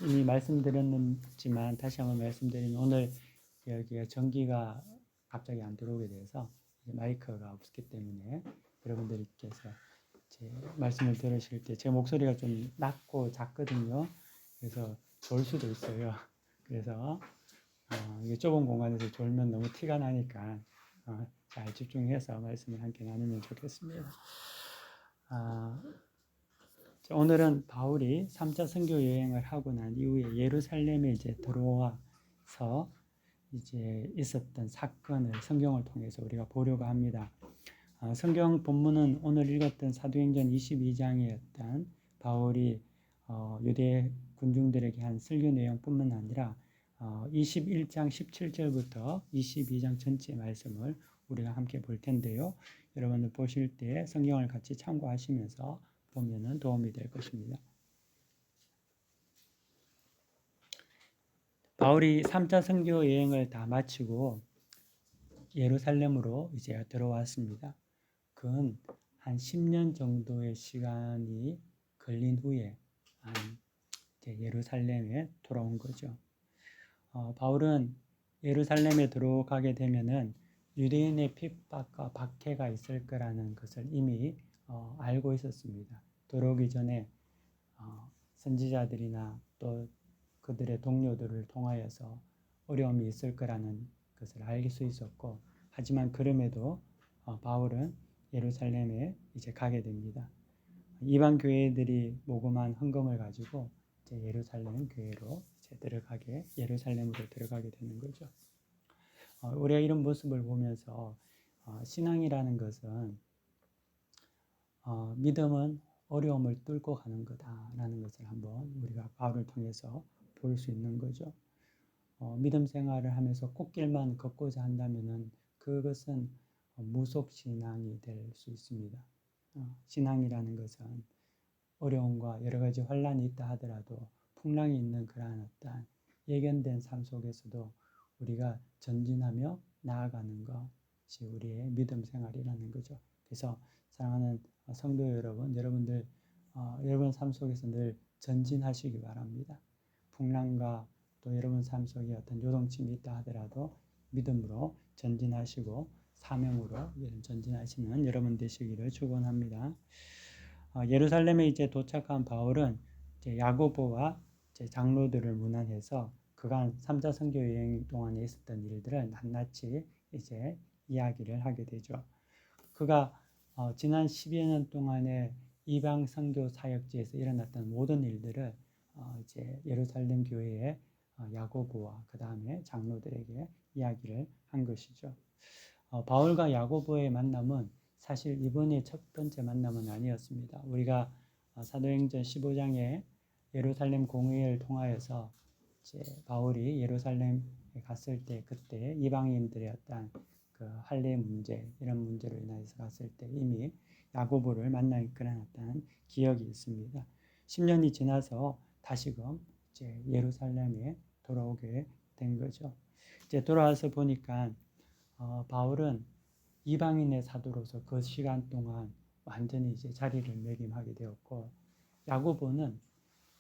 이미 말씀드렸지만 다시 한번 말씀드리면 오늘 여기가 전기가 갑자기 안 들어오게 돼서 마이크가 없기 때문에 여러분들께서 제 말씀을 들으실 때 제 목소리가 좀 낮고 작거든요. 그래서 졸 수도 있어요. 그래서 이게 좁은 공간에서 졸면 너무 티가 나니까 잘 집중해서 말씀을 함께 나누면 좋겠습니다. 오늘은 바울이 3차 선교 여행을 하고 난 이후에 예루살렘에 이제 들어와서 이제 있었던 사건을 성경을 통해서 우리가 보려고 합니다. 성경 본문은 오늘 읽었던 사도행전 22장이었던 바울이 유대 군중들에게 한 설교 내용뿐만 아니라 21장 17절부터 22장 전체 말씀을 우리가 함께 볼 텐데요. 여러분들 보실 때 성경을 같이 참고하시면서 보면은 도움이 될 것입니다. 바울이 3차 선교 여행을 다 마치고 예루살렘으로 이제 들어왔습니다. 그건 한 10년 정도의 시간이 걸린 후에 이제 예루살렘에 돌아온 거죠. 바울은 예루살렘에 들어가게 되면은 유대인의 핍박과 박해가 있을 거라는 것을 이미 알고 있었습니다. 들어오기 전에 선지자들이나 또 그들의 동료들을 통하여서 어려움이 있을 거라는 것을 알 수 있었고, 하지만 그럼에도 바울은 예루살렘에 이제 가게 됩니다. 이방 교회들이 모금한 헌금을 가지고 이제 예루살렘 교회로 이제 예루살렘으로 들어가게 되는 거죠. 우리가 이런 모습을 보면서 신앙이라는 것은 믿음은 어려움을 뚫고 가는 거다라는 것을 한번 우리가 바울을 통해서 볼 수 있는 거죠. 믿음 생활을 하면서 꽃길만 걷고자 한다면은 그것은 무속 신앙이 될 수 있습니다. 신앙이라는 것은 어려움과 여러 가지 환란이 있다 하더라도 풍랑이 있는 그러한 어떤 예견된 삶 속에서도 우리가 전진하며 나아가는 것이 우리의 믿음 생활이라는 거죠. 그래서 사랑하는 성도 여러분, 여러분들 여러분 삶 속에서 늘 전진하시기 바랍니다. 풍랑과 또 여러분 삶 속에 어떤 요동침이 있다 하더라도 믿음으로 전진하시고 사명으로 전진하시는 여러분 되시기를 축원합니다. 예루살렘에 이제 도착한 바울은 이제 야고보와 이제 장로들을 문안해서 그간 3차 선교 여행 동안에 있었던 일들을 낱낱이 이제 이야기를 하게 되죠. 그가 지난 10여 년 동안에 이방 선교 사역지에서 일어났던 모든 일들을 이제 예루살렘 교회의 야고보와 그 다음에 장로들에게 이야기를 한 것이죠. 바울과 야고보의 만남은 사실 이번에 첫 번째 만남은 아니었습니다. 우리가 사도행전 15장에 예루살렘 공회를 통하여서 이제 바울이 예루살렘에 갔을 때 그때 이방인들의 어떤 그 할례 문제 이런 문제로 인해서 갔을 때 이미 야고보를 만난 그런 어떤 기억이 있습니다. 10년이 지나서 다시금 이제 예루살렘에 돌아오게 된 거죠. 이제 돌아와서 보니까 바울은 이방인의 사도로서 그 시간 동안 완전히 이제 자리를 매김하게 되었고, 야고보는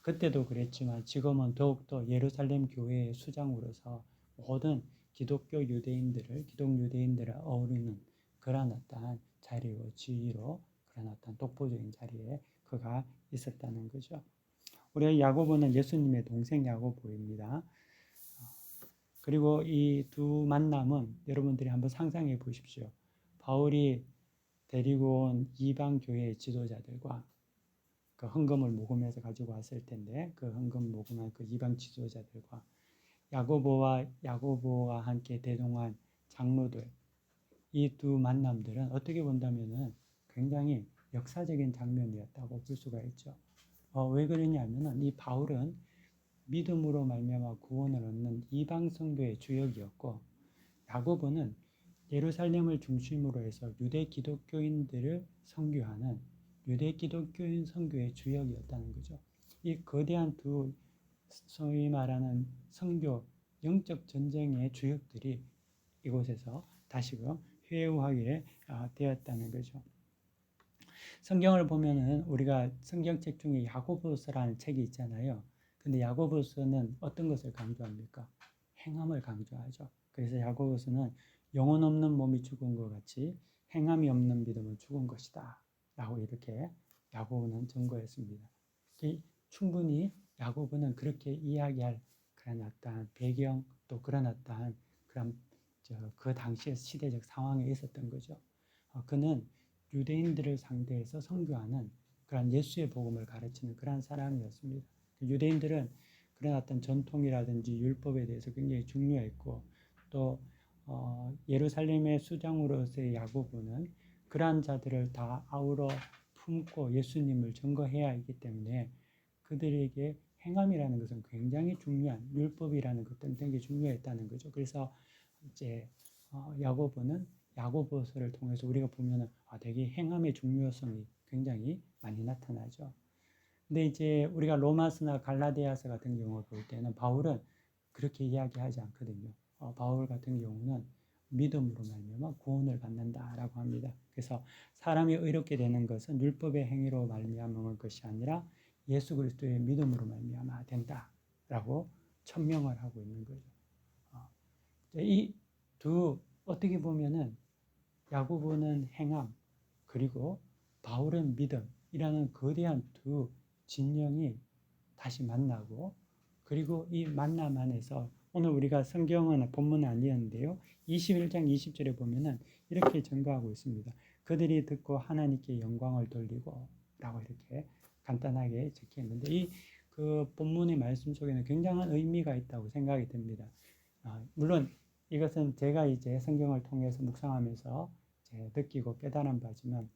그때도 그랬지만 지금은 더욱더 예루살렘 교회의 수장으로서 모든 기독 유대인들을 어우르는 그런 어떤 자리로 지위로 그런 어떤 독보적인 자리에 그가 있었다는 거죠. 우리 야고보는 예수님의 동생 야고보입니다. 그리고 이 두 만남은 여러분들이 한번 상상해 보십시오. 바울이 데리고 온 이방 교회의 지도자들과 그 헌금을 모금해서 가지고 왔을 텐데 그 헌금 모금한 그 이방 지도자들과 야고보와 함께 대동한 장로들, 이 두 만남들은 어떻게 본다면은 굉장히 역사적인 장면이었다고 볼 수가 있죠. 왜 그러냐면은 이 바울은 믿음으로 말미암아 구원을 얻는 이방 선교의 주역이었고, 야고보는 예루살렘을 중심으로 해서 유대 기독교인들을 선교하는 유대 기독교인 선교의 주역이었다는 거죠. 이 거대한 두 소위 말하는 선교 영적 전쟁의 주역들이 이곳에서 다시금 회유하게 되었다는 거죠. 성경을 보면은 우리가 성경책 중에 야고보서라는 책이 있잖아요. 근데 야고보서는 어떤 것을 강조합니까? 행함을 강조하죠. 그래서 야고보서는 영혼 없는 몸이 죽은 것 같이 행함이 없는 믿음은 죽은 것이다 라고 이렇게 야고보는 증거했습니다. 충분히 야고보는 그렇게 이야기할 그런 어떠한 배경 또 그런 어떠한 그런 그 당시의 시대적 상황에 있었던 거죠. 그는 유대인들을 상대해서 선교하는 그런 예수의 복음을 가르치는 그런 사람이었습니다. 유대인들은 그런 어떤 전통이라든지 율법에 대해서 굉장히 중요했고 또 예루살렘의 수장으로서의 야고보는 그러한 자들을 다 아우러 품고 예수님을 증거해야 하기 때문에 그들에게 행함이라는 것은 굉장히 중요한 율법이라는 것들은 굉장히 중요했다는 거죠. 그래서 이제 야고보는 야고보서를 통해서 우리가 보면은 되게 행함의 중요성이 굉장히 많이 나타나죠. 근데 이제 우리가 로마서나 갈라디아서 같은 경우 볼 때는 바울은 그렇게 이야기하지 않거든요. 바울 같은 경우는 믿음으로 말미암아 구원을 받는다라고 합니다. 그래서 사람이 의롭게 되는 것은 율법의 행위로 말미암은 것이 아니라 예수 그리스도의 믿음으로 말미암아 된다라고 천명을 하고 있는 거죠. 이 두 어떻게 보면은 야고보는 행함 그리고 바울은 믿음이라는 거대한 두 진영이 다시 만나고 그리고 이 만남 안에서 오늘 우리가 성경은 본문은 아니었는데요. 21장 20절에 보면은 이렇게 증거하고 있습니다. 그들이 듣고 하나님께 영광을 돌리고 라고 이렇게 간단하게 적혀 있는데 이 그 본문의 말씀 속에는 굉장한 의미가 있다고 생각이 듭니다. 물론 이것은 제가 이제 성경을 통해서 묵상하면서 느끼고 깨달은 바지만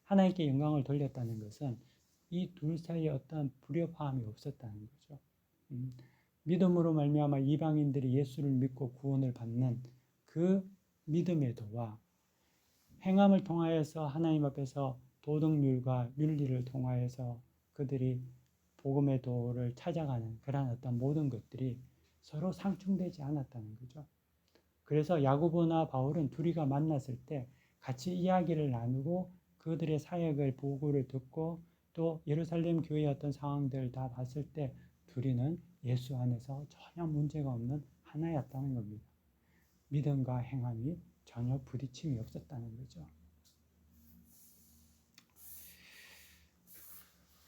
하나님께 영광을 돌렸다는 것은 이 둘 사이에 어떤 불협화음이 없었다는 거죠. 믿음으로 말미암아 이방인들이 예수를 믿고 구원을 받는 그 믿음의 도와 행함을 통하여서 하나님 앞에서 도덕률과 윤리를 통하여서 그들이 복음의 도를 찾아가는 그러한 어떤 모든 것들이 서로 상충되지 않았다는 거죠. 그래서 야고보나 바울은 둘이가 만났을 때 같이 이야기를 나누고 그들의 사역을 보고를 듣고 또 예루살렘 교회의 어떤 상황들을 다 봤을 때 둘이는 예수 안에서 전혀 문제가 없는 하나였다는 겁니다. 믿음과 행함이 전혀 부딪힘이 없었다는 거죠.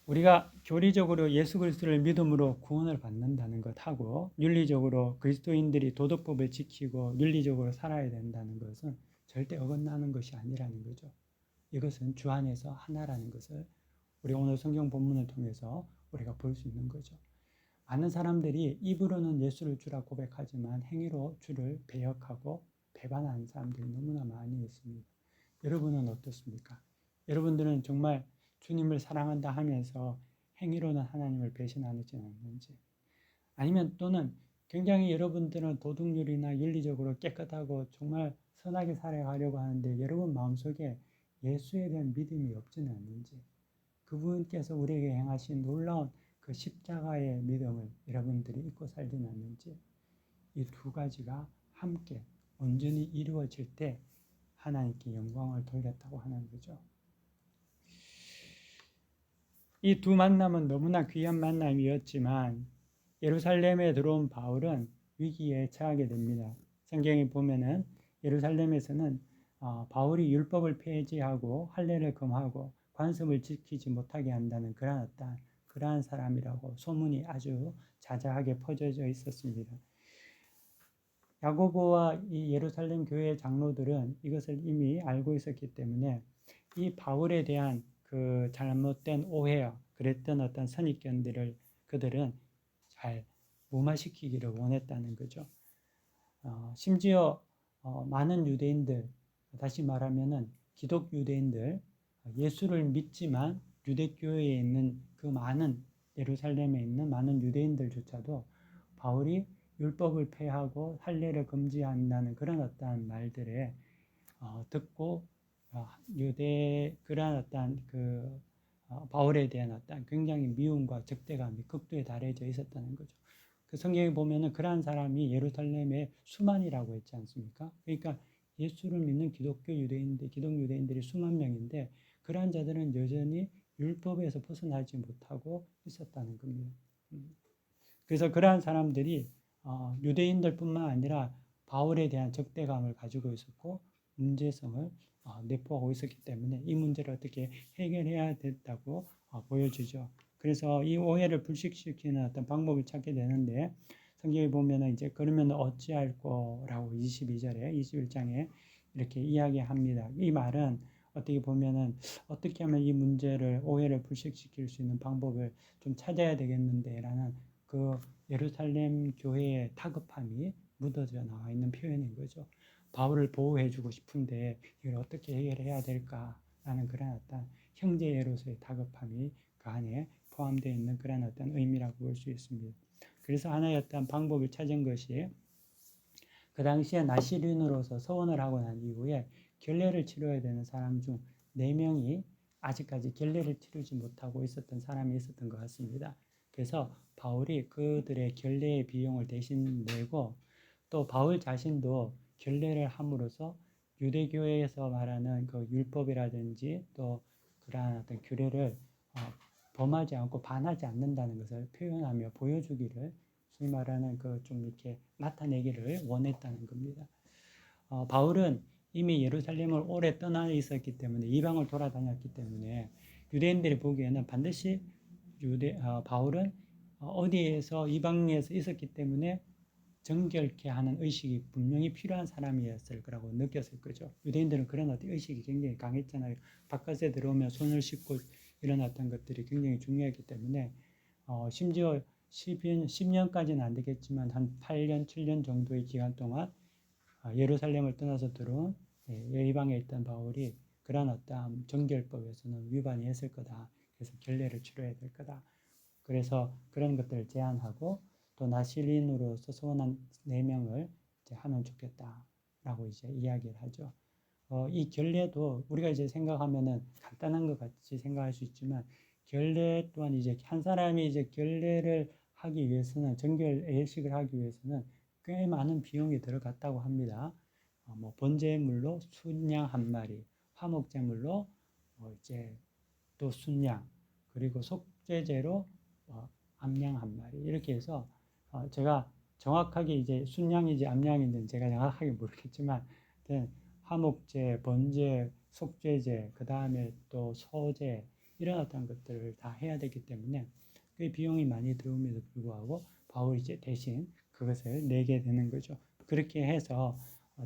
우리가 교리적으로 예수 그리스도를 믿음으로 구원을 받는다는 것하고 윤리적으로 그리스도인들이 도덕법을 지키고 윤리적으로 살아야 된다는 것은 절대 어긋나는 것이 아니라는 거죠. 이것은 주 안에서 하나라는 것을 우리 오늘 성경 본문을 통해서 우리가 볼 수 있는 거죠. 많은 사람들이 입으로는 예수를 주라 고백하지만 행위로 주를 배역하고 배반하는 사람들이 너무나 많이 있습니다. 여러분은 어떻습니까? 여러분들은 정말 주님을 사랑한다 하면서 행위로는 하나님을 배신하지 않는지, 아니면 또는 굉장히 여러분들은 도덕률이나 윤리적으로 깨끗하고 정말 선하게 살아가려고 하는데 여러분 마음속에 예수에 대한 믿음이 없지는 않는지, 그분께서 우리에게 행하신 놀라운 그 십자가의 믿음을 여러분들이 잊고 살지는 않는지, 이 두 가지가 함께 온전히 이루어질 때 하나님께 영광을 돌렸다고 하는 거죠. 이 두 만남은 너무나 귀한 만남이었지만 예루살렘에 들어온 바울은 위기에 처하게 됩니다. 성경에 보면은 예루살렘에서는 바울이 율법을 폐지하고 할례를 금하고 관습을 지키지 못하게 한다는 그러한 사람이라고 소문이 아주 자자하게 퍼져져 있었습니다. 야고보와 이 예루살렘 교회 장로들은 이것을 이미 알고 있었기 때문에 이 바울에 대한 그 잘못된 오해와 그랬던 어떤 선입견들을 그들은 잘 무마시키기를 원했다는 거죠. 심지어 많은 유대인들, 다시 말하면은 기독 유대인들, 예수를 믿지만 유대교회에 있는 그 많은 예루살렘에 있는 많은 유대인들조차도 바울이 율법을 폐하고 할례를 금지한다는 그런 어떠한 말들에 듣고 그러한 어떠한 바울에 대한 어떠한 굉장히 미움과 적대감이 극도에 달해져 있었다는 거죠. 그 성경에 보면은 그러한 사람이 예루살렘에 수만이라고 했지 않습니까? 그러니까 예수를 믿는 기독교 유대인들, 기독 유대인들이 수만 명인데 그러한 자들은 여전히 율법에서 벗어나지 못하고 있었다는 겁니다. 그래서 그러한 사람들이 유대인들뿐만 아니라 바울에 대한 적대감을 가지고 있었고 문제성을 내포하고 있었기 때문에 이 문제를 어떻게 해결해야 됐다고 보여주죠. 그래서 이 오해를 불식시키는 어떤 방법을 찾게 되는데 성경에 보면은 이제 그러면 어찌할 거라고 22절에 21장에 이렇게 이야기합니다. 이 말은 어떻게 보면은 어떻게 하면 이 문제를 오해를 불식시킬 수 있는 방법을 좀 찾아야 되겠는데라는 그 예루살렘 교회의 다급함이 묻어져 나와 있는 표현인 거죠. 바울을 보호해주고 싶은데 이걸 어떻게 해결해야 될까라는 그런 어떤 형제애로서의 다급함이 그 안에 포함되어 있는 그런 어떤 의미라고 볼 수 있습니다. 그래서 하나의 어떤 방법을 찾은 것이 그 당시에 나시린으로서 서원을 하고 난 이후에 결례를 치러야 되는 사람 중 4명이 아직까지 결례를 치르지 못하고 있었던 사람이 있었던 것 같습니다. 그래서 바울이 그들의 결례의 비용을 대신 내고 또 바울 자신도 결례를 함으로써 유대교회에서 말하는 그 율법이라든지 또 그러한 어떤 규례를 범하지 않고 반하지 않는다는 것을 표현하며 보여주기를 소위 말하는 그 좀 이렇게 나타내기를 원했다는 겁니다. 바울은 이미 예루살렘을 오래 떠나 있었기 때문에 이방을 돌아다녔기 때문에 유대인들이 보기에는 반드시 바울은 어디에서 이방에서 있었기 때문에 정결케 하는 의식이 분명히 필요한 사람이었을 거라고 느꼈을 거죠. 유대인들은 그런 어떤 의식이 굉장히 강했잖아요. 바깥에 들어오면 손을 씻고 이런 어떤 것들이 굉장히 중요했기 때문에 심지어 10년까지는 안 되겠지만 한 8년, 7년 정도의 기간 동안 예루살렘을 떠나서 들어온 이방에 있던 바울이 그런 어떤 정결법에서는 위반이 했을 거다. 그래서 결례를 치러야 될 거다. 그래서 그런 것들을 제안하고 또 나실린으로서 소원한 4명을 이제 하면 좋겠다라고 이제 이야기를 하죠. 이 결례도 우리가 이제 생각하면은 간단한 것 같이 생각할 수 있지만 결례 또한 이제 한 사람이 이제 결례를 하기 위해서는 정결 예식을 하기 위해서는 꽤 많은 비용이 들어갔다고 합니다. 뭐 번제물로 순양 한 마리, 화목제물로 이제 또 순양, 그리고 속죄제로 암양 한 마리 이렇게 해서 제가 정확하게 이제 순양인지 암양인지는 제가 정확하게 모르겠지만 화목제, 번제, 속죄제, 그 다음에 또 소제 이런 어떤 것들을 다 해야 되기 때문에 그 비용이 많이 들어옴에도 불구하고 바울이 이제 대신 그것을 내게 되는 거죠. 그렇게 해서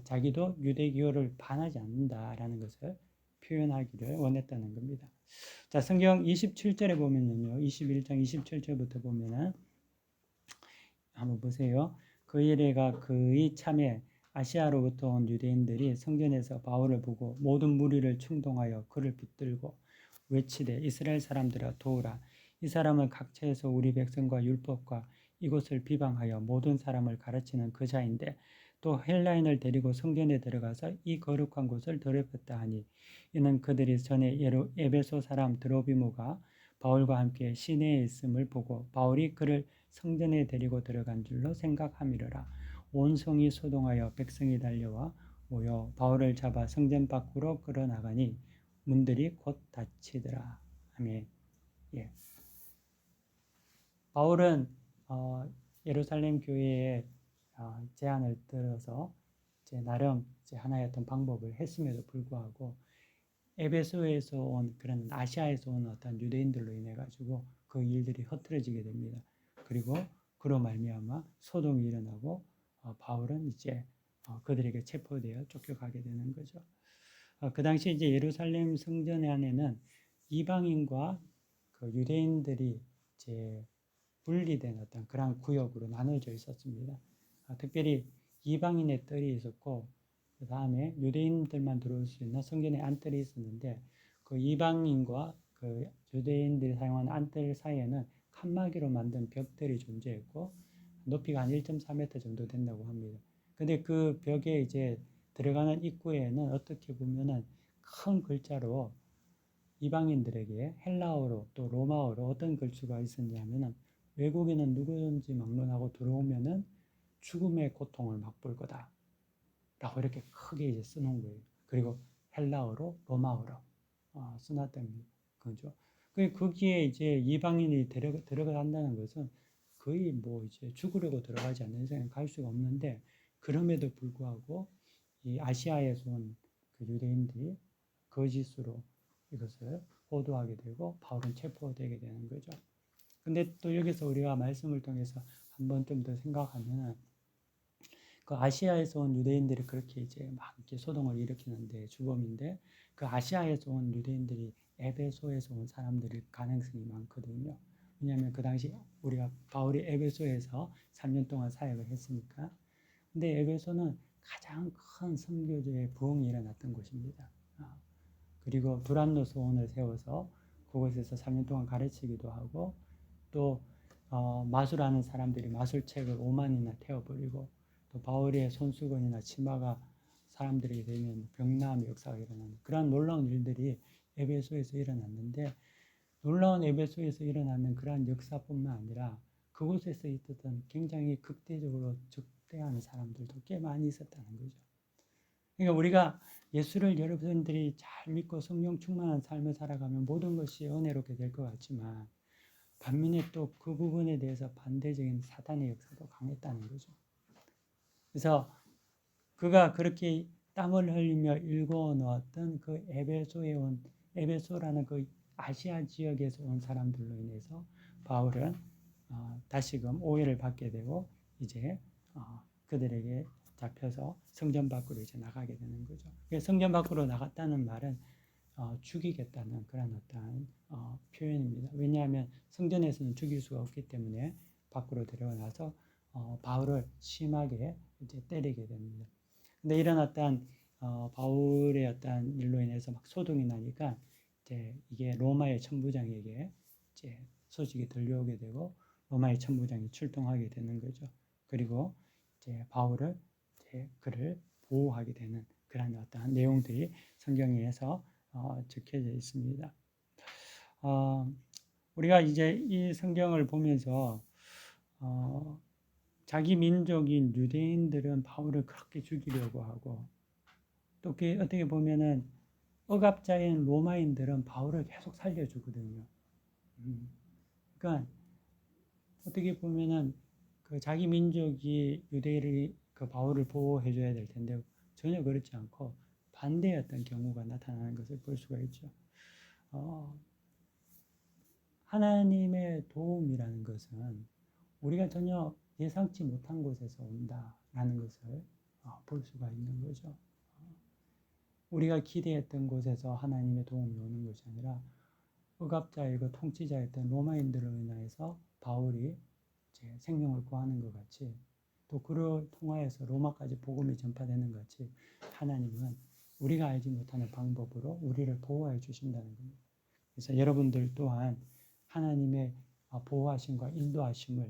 자기도 유대교를 반하지 않는다라는 것을 표현하기를 원했다는 겁니다. 자, 성경 27절에 보면요. 21장 27절부터 보면은 한번 보세요. 그 일에가 그의 참에 아시아로부터 온 유대인들이 성전에서 바울을 보고 모든 무리를 충동하여 그를 붙들고 외치되 이스라엘 사람들아 도우라. 이 사람은 각처에서 우리 백성과 율법과 이곳을 비방하여 모든 사람을 가르치는 그 자인데 또 헬라인을 데리고 성전에 들어가서 이 거룩한 곳을 더럽혔다 하니 이는 그들이 전에 에베소 사람 드로비모가 바울과 함께 시내에 있음을 보고 바울이 그를 성전에 데리고 들어간 줄로 생각함이로라. 온 성이 소동하여 백성이 달려와 모여 바울을 잡아 성전 밖으로 끌어나가니 문들이 곧 닫히더라. 아멘. 예. 바울은 예루살렘 교회의 제안을 들어서 이제 나름 이제 하나의 어떤 방법을 했음에도 불구하고 에베소에서 온 그런 아시아에서 온 어떤 유대인들로 인해 가지고 그 일들이 흐트러지게 됩니다. 그리고 그로 말미암아 소동이 일어나고 바울은 이제 그들에게 체포되어 쫓겨가게 되는 거죠. 그 당시 이제 예루살렘 성전 안에는 이방인과 그 유대인들이 이제 분리된 어떤 그런 구역으로 나눠져 있었습니다. 특별히 이방인의 뜰이 있었고 그 다음에 유대인들만 들어올 수 있는 성전의 안뜰이 있었는데 그 이방인과 그 유대인들이 사용한 안뜰 사이에는 칸막이로 만든 벽들이 존재했고 높이가 한 1.4m 정도 된다고 합니다. 근데 그 벽에 이제 들어가는 입구에는 어떻게 보면은 큰 글자로 이방인들에게 헬라어로 또 로마어로 어떤 글씨가 있었냐면은 외국인은 누구든지 막론하고 들어오면은 죽음의 고통을 맛볼 거다. 라고 이렇게 크게 이제 써놓은 거예요. 그리고 헬라어로 로마어로 써놨다는 거죠. 거기에 이제 이방인이 들어간다는 것은 거의 뭐 이제 죽으려고 들어가지 않는 이상은 갈 수가 없는데, 그럼에도 불구하고 이 아시아에서 온 그 유대인들이 거짓으로 이것을 호도하게 되고 바울은 체포되게 되는 거죠. 근데 또 여기서 우리가 말씀을 통해서 한 번 좀 더 생각하면은, 그 아시아에서 온 유대인들이 그렇게 이제 막 이렇게 소동을 일으키는데 주범인데, 그 아시아에서 온 유대인들이 에베소에서 온 사람들일 가능성이 많거든요. 왜냐하면 그 당시 우리가 바울이 에베소에서 3년 동안 사역을 했으니까. 근데 에베소는 가장 큰 선교제의 부흥이 일어났던 곳입니다. 그리고 두란노 소원을 세워서 그곳에서 3년 동안 가르치기도 하고, 또 마술하는 사람들이 마술책을 5만이나 태워버리고, 또 바울의 손수건이나 치마가 사람들에게 되면 병나음의 역사가 일어나는 그러한 놀라운 일들이 에베소에서 일어났는데, 놀라운 에베소에서 일어나는 그러한 역사뿐만 아니라 그곳에서 있었던 굉장히 극대적으로 적대하는 사람들도 꽤 많이 있었다는 거죠. 그러니까 우리가 예수를 여러분들이 잘 믿고 성령 충만한 삶을 살아가면 모든 것이 은혜롭게 될 것 같지만, 반면에 또 그 부분에 대해서 반대적인 사탄의 역사도 강했다는 거죠. 그래서 그가 그렇게 땀을 흘리며 일궈 놓았던 그 에베소라는 그 아시아 지역에서 온 사람들로 인해서 바울은 다시금 오해를 받게 되고, 이제 그들에게 잡혀서 성전 밖으로 이제 나가게 되는 거죠. 성전 밖으로 나갔다는 말은 죽이겠다는 그런 어떠한 표현입니다. 왜냐하면 성전에서는 죽일 수가 없기 때문에 밖으로 데려나서 바울을 심하게 이제 때리게 됩니다. 근데 이런 어떠한 바울의 어떠한 일로 인해서 막 소동이 나니까 이제 이게 로마의 천부장에게 이제 소식이 들려오게 되고, 로마의 천부장이 출동하게 되는 거죠. 그리고 이제 바울을 이제 그를 보호하게 되는 그런 어떠한 내용들이 성경에서 적혀져 있습니다. 우리가 이제 이 성경을 보면서 자기 민족인 유대인들은 바울을 그렇게 죽이려고 하고, 또 어떻게 보면은 억압자인 로마인들은 바울을 계속 살려주거든요. 그러니까 어떻게 보면은 그 자기 민족이 유대인이 그 바울을 보호해줘야 될 텐데 전혀 그렇지 않고 반대였던 경우가 나타나는 것을 볼 수가 있죠. 하나님의 도움이라는 것은 우리가 전혀 예상치 못한 곳에서 온다라는 것을 볼 수가 있는 거죠. 우리가 기대했던 곳에서 하나님의 도움이 오는 것이 아니라 억압자이고 통치자였던 로마인들을 인하여서 바울이 이제 생명을 구하는 것 같이, 또 그를 통하여서 로마까지 복음이 전파되는 것 같이, 하나님은 우리가 알지 못하는 방법으로 우리를 보호해 주신다는 겁니다. 그래서 여러분들 또한 하나님의 보호하심과 인도하심을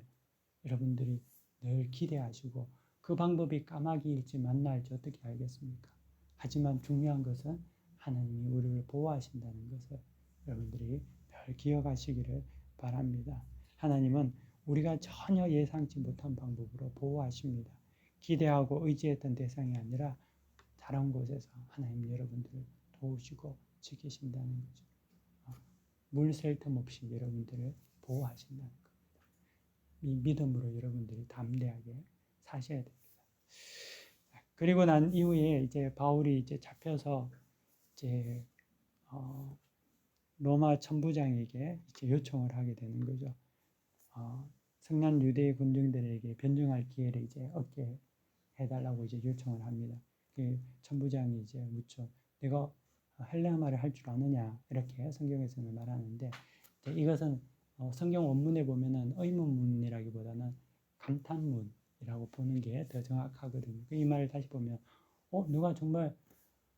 여러분들이 늘 기대하시고, 그 방법이 까마귀일지 만나일지 어떻게 알겠습니까? 하지만 중요한 것은 하나님이 우리를 보호하신다는 것을 여러분들이 늘 기억하시기를 바랍니다. 하나님은 우리가 전혀 예상치 못한 방법으로 보호하십니다. 기대하고 의지했던 대상이 아니라 다른 곳에서 하나님 여러분들을 도우시고 지키신다는 거죠. 물 셀 틈 없이 여러분들을 보호하신다는 겁니다. 이 믿음으로 여러분들이 담대하게 사셔야 됩니다. 그리고 난 이후에 이제 바울이 이제 잡혀서 이제 로마 천부장에게 이제 요청을 하게 되는 거죠. 성난 유대 군중들에게 변증할 기회를 이제 얻게 해달라고 이제 요청을 합니다. 그 천부장이 이제 묻죠. 내가 헬라말을 할 줄 아느냐, 이렇게 성경에서는 말하는데, 이것은 성경 원문에 보면은 의문문이라기보다는 감탄문이라고 보는 게 더 정확하거든요. 이 말을 다시 보면 누가 정말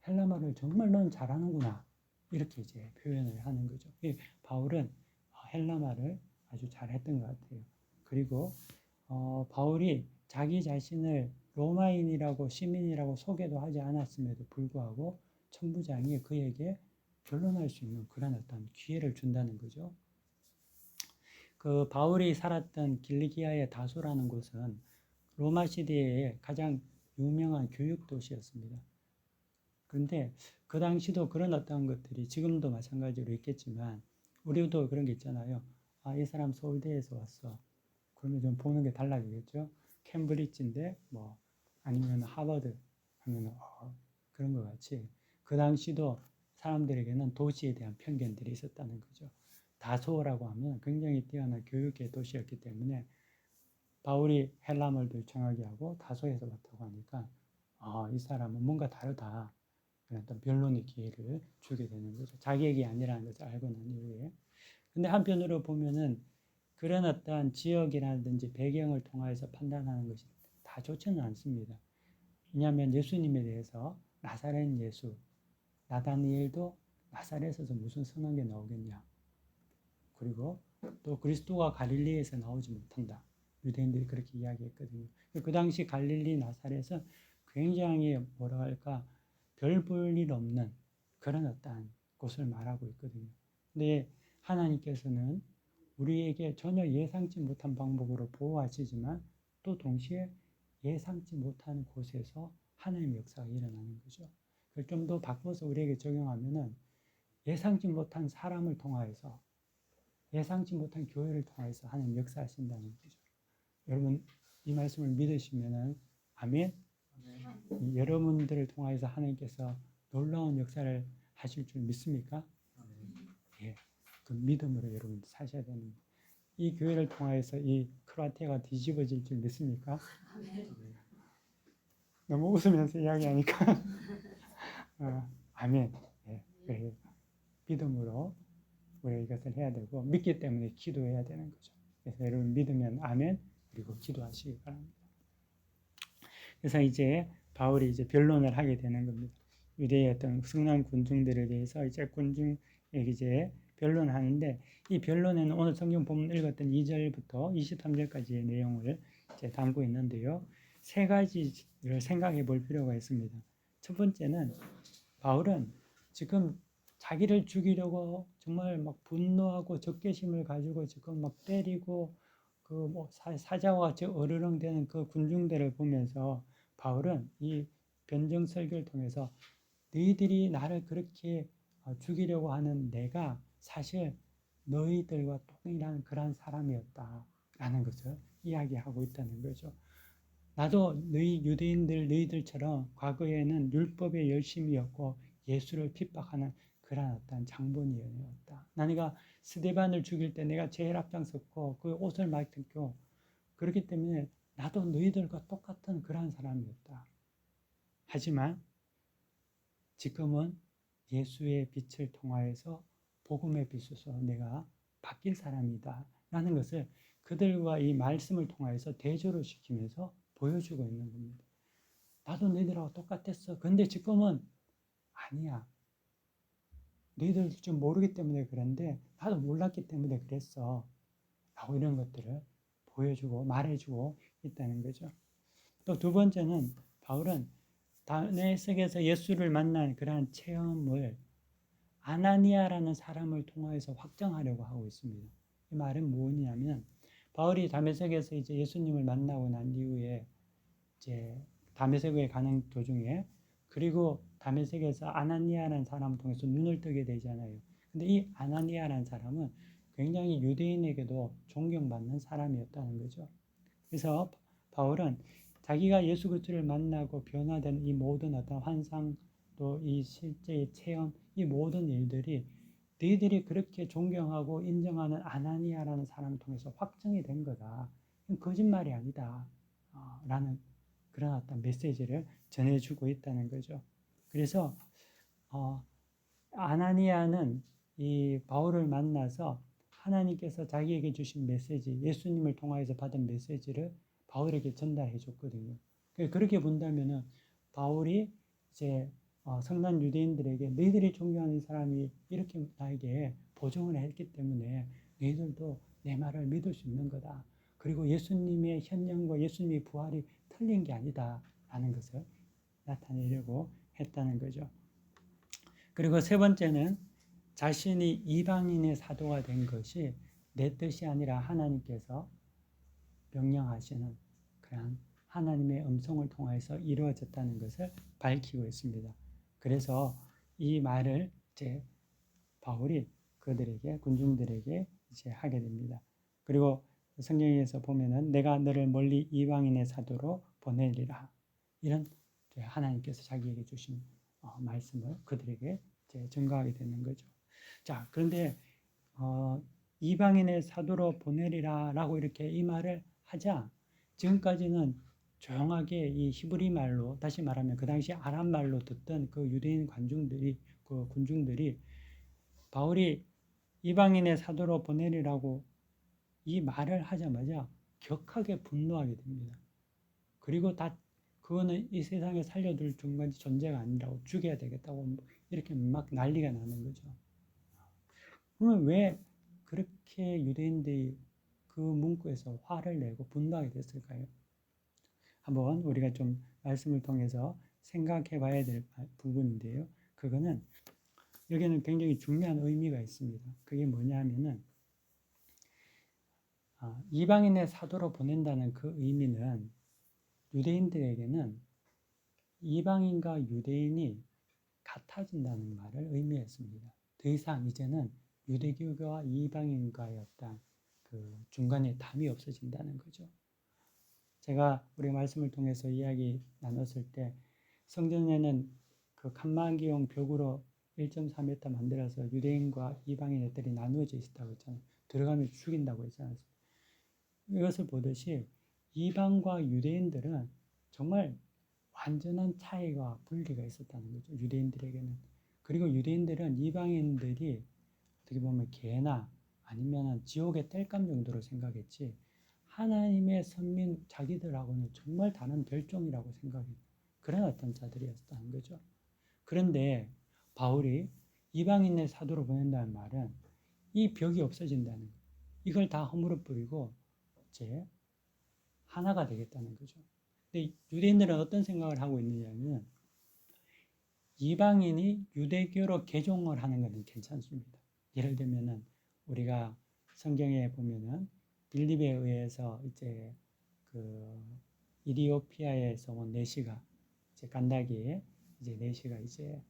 헬라말을 정말 넌 잘하는구나, 이렇게 이제 표현을 하는 거죠. 바울은 헬라말을 아주 잘했던 것 같아요. 그리고 바울이 자기 자신을 로마인이라고 시민이라고 소개도 하지 않았음에도 불구하고 천부장이 그에게 변론할 수 있는 그런 어떤 기회를 준다는 거죠. 그 바울이 살았던 길리기아의 다소라는 곳은 로마 시대의 가장 유명한 교육 도시였습니다. 그런데 그 당시도 그런 어떤 것들이 지금도 마찬가지로 있겠지만, 우리도 그런 게 있잖아요. 이 사람 서울대에서 왔어. 그러면 좀 보는 게 달라지겠죠. 캠브리지인데 뭐 아니면 하버드 하면 그런 것 같이 그 당시도 사람들에게는 도시에 대한 편견들이 있었다는 거죠. 다소라고 하면 굉장히 뛰어난 교육의 도시였기 때문에 바울이 헬라말도 유창하게 하고 다소에서 왔다고 하니까 이 사람은 뭔가 다르다. 그런 어떤 변론의 기회를 주게 되는 거죠. 자기에게 아니라는 것을 알고 난 이후에. 근데 한편으로 보면은 그런 어떠한 지역이라든지 배경을 통해서 판단하는 것이 다 좋지는 않습니다. 왜냐하면 예수님에 대해서 나사렛 예수, 나다니엘도 나사렛에서 무슨 선한 게 나오겠냐. 그리고 또 그리스도가 갈릴리에서 나오지 못한다. 유대인들이 그렇게 이야기했거든요. 그 당시 갈릴리 나사렛은 굉장히 뭐라 할까 별 볼 일 없는 그런 어떠한 곳을 말하고 있거든요. 근데 하나님께서는 우리에게 전혀 예상치 못한 방법으로 보호하시지만 또 동시에 예상치 못한 곳에서 하나님의 역사가 일어나는 거죠. 그걸 좀 더 바꿔서 우리에게 적용하면은 예상치 못한 사람을 통하여서 예상치 못한 교회를 통해서 하나님 역사하신다는 거죠. 여러분 이 말씀을 믿으시면은 아멘. 여러분들을 통해서 하나님께서 놀라운 역사를 하실 줄 믿습니까? 예, 그 믿음으로 여러분 사셔야 되는 거예요. 이 교회를 통해서 이 크로아티아가 뒤집어질 줄 믿습니까? 너무 웃으면서 이야기하니까 아멘. 예, 그래요. 믿음으로 우리가 이것을 해야 되고 믿기 때문에 기도해야 되는 거죠. 그래서 여러분 믿으면 아멘 그리고 기도하시기 바랍니다. 그래서 이제 바울이 이제 변론을 하게 되는 겁니다. 유대의 어떤 승난 군중들에 대해서 이제 군중에게 이제 변론하는데 이 변론에는 오늘 성경 본문 읽었던 2절부터 23절까지의 내용을 이제 담고 있는데요. 세 가지를 생각해 볼 필요가 있습니다. 첫 번째는 바울은 지금 자기를 죽이려고 정말 막 분노하고 적개심을 가지고 지금 막 때리고 그 뭐 사자와 같이 어르렁대는 그 군중들을 보면서 바울은 이 변정 설교를 통해서 너희들이 나를 그렇게 죽이려고 하는 내가 사실 너희들과 동일한 그런 사람이었다라는 것을 이야기하고 있다는 거죠. 나도 너희 유대인들 너희들처럼 과거에는 율법에 열심이었고 예수를 핍박하는 그런 어떤 장본인이었다. 나니가 스데반을 죽일 때 내가 제일 앞장섰고 그 옷을 맡겼고 그렇기 때문에 나도 너희들과 똑같은 그런 사람이었다. 하지만 지금은 예수의 빛을 통하여서 복음의 빛으로 내가 바뀔 사람이다. 라는 것을 그들과 이 말씀을 통하여서 대조를 시키면서 보여주고 있는 겁니다. 나도 너희들하고 똑같았어. 근데 지금은 아니야. 너희들 좀 모르기 때문에 그런데 나도 몰랐기 때문에 그랬어. 라고 이런 것들을 보여주고 말해주고 있다는 거죠. 또 두 번째는 바울은 다메섹에서 예수를 만난 그러한 체험을 아나니아라는 사람을 통해서 확정하려고 하고 있습니다. 이 말은 뭐냐면 바울이 다메섹에서 이제 예수님을 만나고 난 이후에 이제 다메섹에 가는 도중에 그리고 다메섹에서 아나니아라는 사람을 통해서 눈을 뜨게 되잖아요. 근데 이 아나니아라는 사람은 굉장히 유대인에게도 존경받는 사람이었다는 거죠. 그래서 바울은 자기가 예수 그리스도를 만나고 변화된 이 모든 어떤 환상 또 이 실제의 체험 이 모든 일들이 너희들이 그렇게 존경하고 인정하는 아나니아라는 사람을 통해서 확정이 된 거다. 거짓말이 아니다. 라는 그런 어떤 메시지를 전해주고 있다는 거죠. 그래서 아나니아는 이 바울을 만나서 하나님께서 자기에게 주신 메시지, 예수님을 통하여서 받은 메시지를 바울에게 전달해 줬거든요. 그렇게 본다면은 바울이 이제 성난 유대인들에게 너희들이 존경하는 사람이 이렇게 나에게 보증을 했기 때문에 너희들도 내 말을 믿을 수 있는 거다. 그리고 예수님의 현령과 예수님의 부활이 틀린 게 아니다. 라는 것을 나타내려고 했다는 거죠. 그리고 세 번째는 자신이 이방인의 사도가 된 것이 내 뜻이 아니라 하나님께서 명령하시는 그런 하나님의 음성을 통해서 이루어졌다는 것을 밝히고 있습니다. 그래서 이 말을 이제 바울이 그들에게 군중들에게 이제 하게 됩니다. 그리고 성경에서 보면은 내가 너를 멀리 이방인의 사도로 보내리라. 이런 하나님께서 자기에게 주신 말씀을 그들에게 증거하게 되는 거죠. 자, 그런데 이방인의 사도로 보내리라라고 이렇게 이 말을 하자 지금까지는 조용하게 이 히브리 말로, 다시 말하면 그 당시 아람 말로 듣던 그 유대인 관중들이, 그 군중들이 바울이 이방인의 사도로 보내리라고 이 말을 하자마자 격하게 분노하게 됩니다. 그리고 그거는 이 세상에 살려둘 존재가 아니라고, 죽여야 되겠다고 이렇게 막 난리가 나는 거죠. 그러면 왜 그렇게 유대인들이 그 문구에서 화를 내고 분노하게 됐을까요? 한번 우리가 좀 말씀을 통해서 생각해 봐야 될 부분인데요. 그거는 여기는 굉장히 중요한 의미가 있습니다. 그게 뭐냐 하면은 이방인의 사도로 보낸다는 그 의미는 유대인들에게는 이방인과 유대인이 같아진다는 말을 의미했습니다. 더 이상 이제는 유대교와 이방인과의 어떤 그 중간에 담이 없어진다는 거죠. 제가 우리 말씀을 통해서 이야기 나눴을 때 성전에는 그 칸막이용 벽으로 1.4m 만들어서 유대인과 이방인 애들이 나누어져 있다고 했잖아요. 들어가면 죽인다고 했잖아요. 이것을 보듯이 이방과 유대인들은 정말 완전한 차이가 분리가 있었다는 거죠. 유대인들에게는. 그리고 유대인들은 이방인들이 어떻게 보면 개나 아니면 지옥의 땔감 정도로 생각했지 하나님의 선민 자기들하고는 정말 다른 별종이라고 생각했 그런 어떤 자들이었다는 거죠. 그런데 바울이 이방인의 사도로 보낸다는 말은 이 벽이 없어진다는 거예요. 이걸 다 허물어 버리고 이제 하나가 되겠다는 거죠. 근데 유대인들은 어떤 생각을 하고 있느냐면 이방인이 유대교로 개종을 하는 것은 괜찮습니다. 예를 들면은 우리가 성경에 보면은 빌립에 의해서 이제 그 이디오피아에서 온 내시가 이제 간다기에 이제 내시가 이제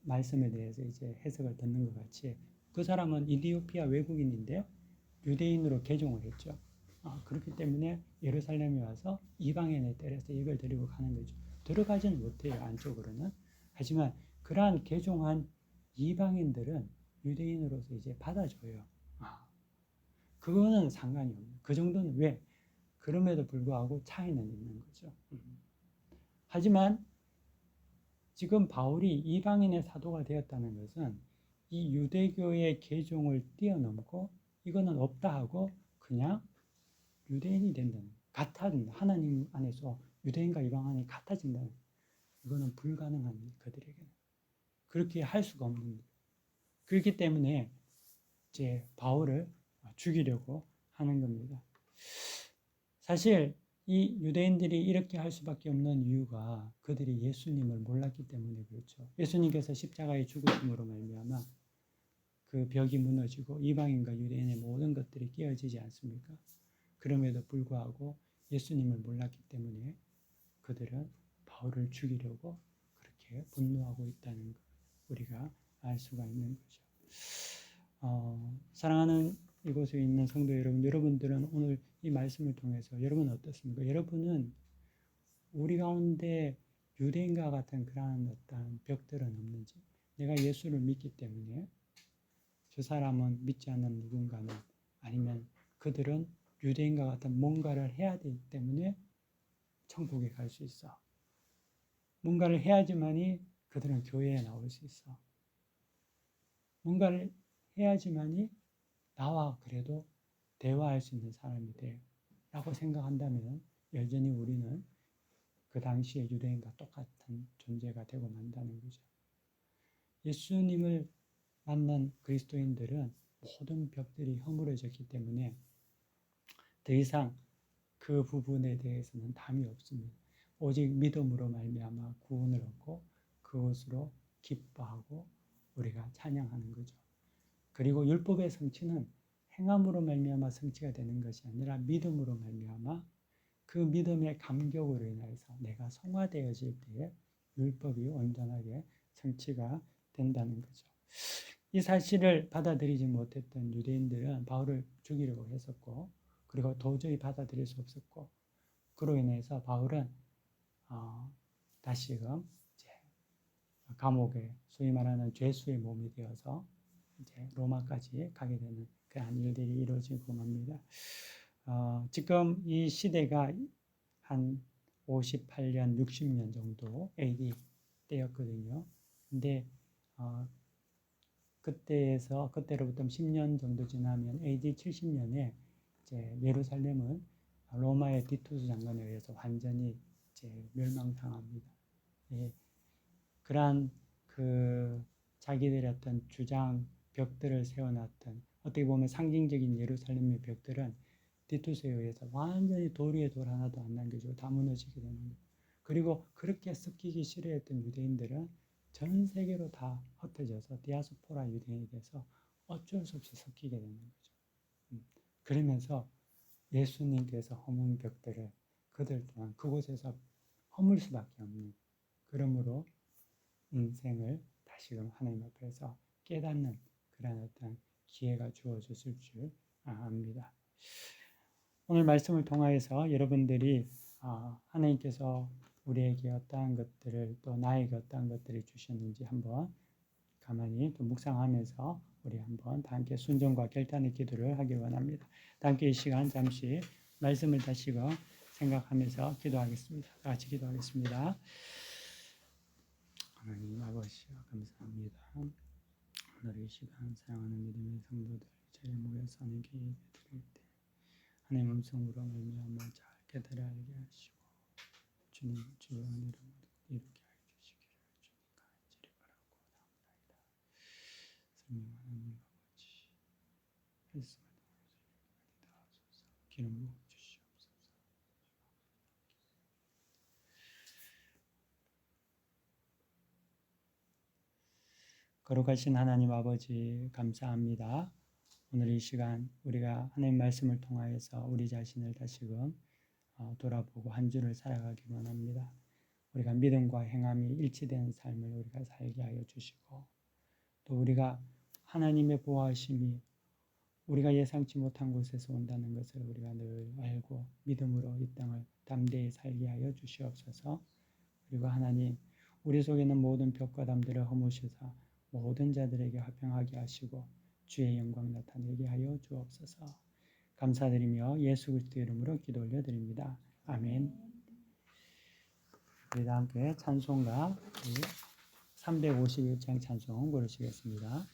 말씀에 대해서 이제 해석을 듣는 것 같이 그 사람은 이디오피아 외국인인데 유대인으로 개종을 했죠. 그렇기 때문에 예루살렘에 와서 이방인에 때려서 이걸 데리고 가는 거죠. 들어가지는 못해요, 안쪽으로는. 하지만 그러한 개종한 이방인들은 유대인으로서 이제 받아줘요. 그거는 상관이 없는. 그 정도는 왜? 그럼에도 불구하고 차이는 있는 거죠. 하지만 지금 바울이 이방인의 사도가 되었다는 것은 이 유대교의 개종을 뛰어넘고 이거는 없다 하고 그냥 유대인이 된다는, 같아진다. 하나님 안에서 유대인과 이방인이 같아진다는, 이거는 불가능한 그들에게는. 그렇게 할 수가 없는 일. 그렇기 때문에 이제 바울을 죽이려고 하는 겁니다. 사실 이 유대인들이 이렇게 할 수밖에 없는 이유가 그들이 예수님을 몰랐기 때문에 그렇죠. 예수님께서 십자가에 죽으심으로 말미암아 그 벽이 무너지고 이방인과 유대인의 모든 것들이 깨어지지 않습니까? 그럼에도 불구하고 예수님을 몰랐기 때문에 그들은 바울을 죽이려고 그렇게 분노하고 있다는 것, 우리가 알 수가 있는 거죠. 사랑하는 이곳에 있는 성도 여러분, 여러분들은 오늘 이 말씀을 통해서 여러분 어떻습니까? 여러분은 우리 가운데 유대인과 같은 그러한 어떤 벽들은 없는지, 내가 예수를 믿기 때문에 저 사람은 믿지 않는 누군가는, 아니면 그들은 유대인과 같은 뭔가를 해야 되기 때문에 천국에 갈 수 있어. 뭔가를 해야지만이 그들은 교회에 나올 수 있어. 뭔가를 해야지만이 나와 그래도 대화할 수 있는 사람이 돼. 라고 생각한다면 여전히 우리는 그 당시의 유대인과 똑같은 존재가 되고 만다는 거죠. 예수님을 만난 그리스도인들은 모든 벽들이 허물어졌기 때문에 더 이상 그 부분에 대해서는 담이 없습니다. 오직 믿음으로 말미암아 구원을 얻고 그것으로 기뻐하고 우리가 찬양하는 거죠. 그리고 율법의 성취는 행함으로 말미암아 성취가 되는 것이 아니라 믿음으로 말미암아 그 믿음의 감격으로 인해서 내가 성화되어질 때에 율법이 온전하게 성취가 된다는 거죠. 이 사실을 받아들이지 못했던 유대인들은 바울을 죽이려고 했었고, 그리고 도저히 받아들일 수 없었고, 그로 인해서 바울은 다시금 이제 감옥에 소위 말하는 죄수의 몸이 되어서 이제 로마까지 가게 되는 그러한 일들이 이루어지고 맙니다. 지금 이 시대가 한 58년, 60년 정도 AD 때였거든요. 근데 그때로부터 10년 정도 지나면 AD 70년에 이제 예루살렘은 로마의 디투스 장관에 의해서 완전히 이제 멸망당합니다. 예, 그러한 자기들의 어떤 주장 벽들을 세워놨던 어떻게 보면 상징적인 예루살렘의 벽들은 디투스에 의해서 완전히 돌 위에 돌 하나도 안 남겨지고 다 무너지게 되는 거예요. 그리고 그렇게 섞이기 싫어했던 유대인들은 전 세계로 다 흩어져서 디아스포라 유대인이 돼서 어쩔 수 없이 섞이게 되는 거죠. 그러면서 예수님께서 허문 벽들을 그들 또한 그곳에서 허물 수밖에 없는, 그러므로 인생을 다시금 하나님 앞에서 깨닫는 그런 어떤 기회가 주어졌을 줄 압니다. 오늘 말씀을 통하여서 여러분들이 하나님께서 우리에게 어떠한 것들을 또 나에게 어떠한 것들을 주셨는지 한번 가만히 또 묵상하면서 우리 한번 다 함께 순종과 결단의 기도를 하기 원합니다. 다 함께 이 시간 잠시 말씀을 다시금 생각하면서 기도하겠습니다. 다 같이 기도하겠습니다. 하나님 아버지 감사합니다. 오늘 이 시간 사랑하는 믿음의 성도들 자리에 모여서 하나님께 예배드릴 때 하나님 음성으로 말미암아 잘 깨달아 알게 하시고 주님 주의 은혜로 이루게 하여 주시기를 주님 간절히 바라고 나옵나이다. 성령 하나님 아버지 말씀을 통해서 다 하소서. 기름 부어 주시옵소서. 거룩하신 하나님 아버지 감사합니다. 오늘 이 시간 우리가 하나님 말씀을 통하여서 우리 자신을 다시금 돌아보고 한 주를 살아가기 원합니다. 우리가 믿음과 행함이 일치되는 삶을 우리가 살게 하여 주시고 또 우리가 하나님의 보호하심이 우리가 예상치 못한 곳에서 온다는 것을 우리가 늘 알고 믿음으로 이 땅을 담대히 살게 하여 주시옵소서. 그리고 하나님 우리 속에는 모든 벽과 담들을 허무시사 모든 자들에게 화평하게 하시고 주의 영광 나타내게 하여 주옵소서. 감사드리며 예수 그리스도의 이름으로 기도 올려드립니다. 아멘. 우리 다 함께 찬송가 351장 찬송 부르시겠습니다.